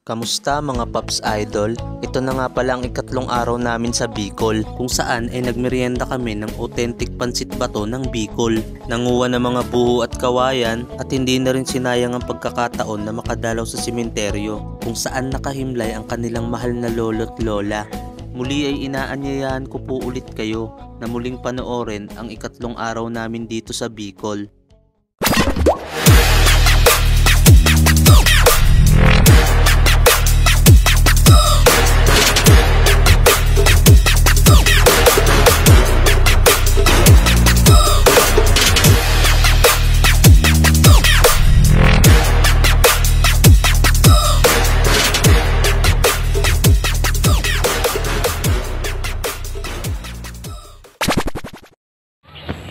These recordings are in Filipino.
Kamusta mga Paps Idol? Ito na nga pala ang ikatlong araw namin sa Bicol, kung saan ay nagmerienda kami ng authentic pansit bato ng Bicol. Nanguha ng mga buho at kawayan at hindi na rin sinayang ang pagkakataon na makadalaw sa sementeryo kung saan nakahimlay ang kanilang mahal na lolo't lola. Muli ay inaanyayahan ko po ulit kayo na muling panoorin ang ikatlong araw namin dito sa Bicol.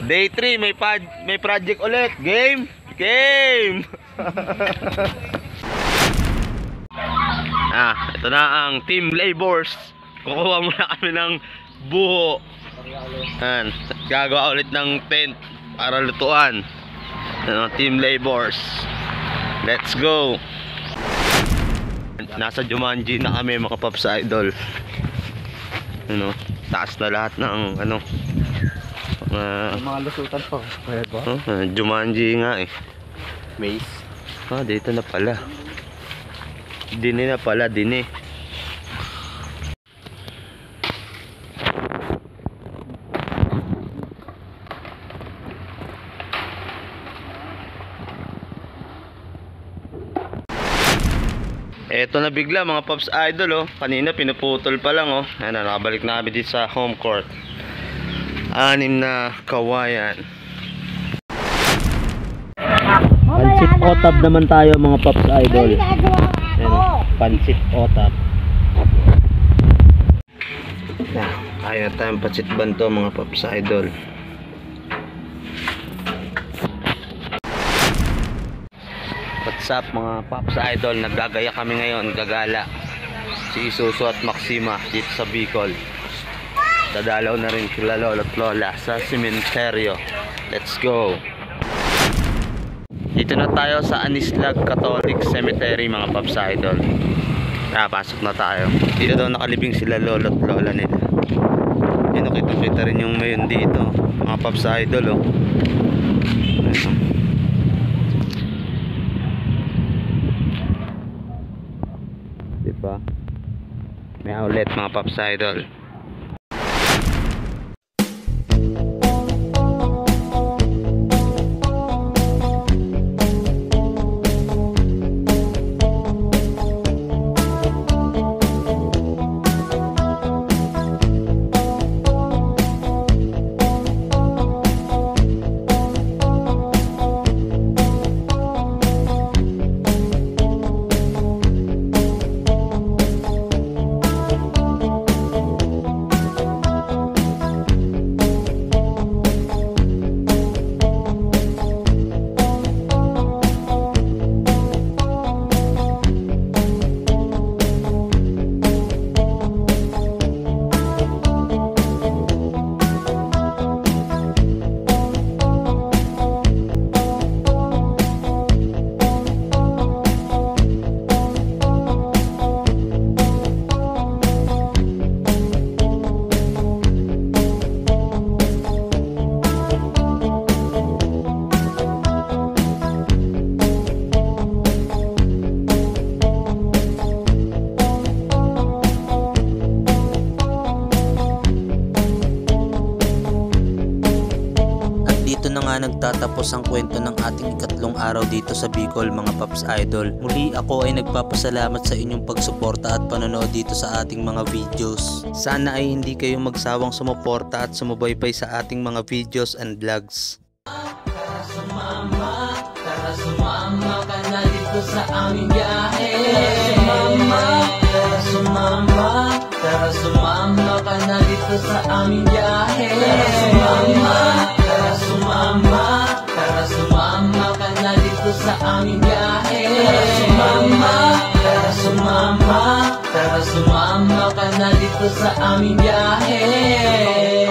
Day 3, may project ulit. Game! Ito na ang team labors. Kukuha muna kami ng buho. Gagawa ulit ng tent para lutuan. Team labors. Let's go. Nasa Jumanji na kami mga Paps Idol. Taas na lahat ng mga lusutan pa. Jumanji nga eh. Maze. Dito na pala. Dini na pala, dini. Eto na bigla mga Paps Idol Kanina pinuputol pa lang nakabalik na kami dito sa home court. 6 na kawayan. Pansit otab naman tayo mga Paps Idol. Pansit otab. Kaya na tayong pansit banto mga Paps Idol. What's up mga Paps Idol? Naggagaya kami ngayon, gagala. Si Isuso at Maxima dito sa Bicol. Dadalaw na rin sila lolo't lola sa sementeryo. Let's go. Dito na tayo sa Anislag Catholic Cemetery mga Paps Idol. Pasok na tayo. Dito daw nakalibing sila lolo't lola nila. Kita rin yung mayon dito mga Paps Idol Diba? May outlet mga Paps Idol. Dito na nga nagtatapos ang kwento ng ating ikatlong araw dito sa Bicol mga Paps Idol. Muli ako ay nagpapasalamat sa inyong pagsuporta at panonood dito sa ating mga videos. Sana ay hindi kayo magsawang sumuporta at sumubaybay sa ating mga videos and vlogs. Tara sumama ka na dito sa aming biyahe. Tara sumama ka na dito sa aming biyahe. Tara sumama ka na dito sa aming biyahe. Tara sumama ka na dito sa aming biyahe.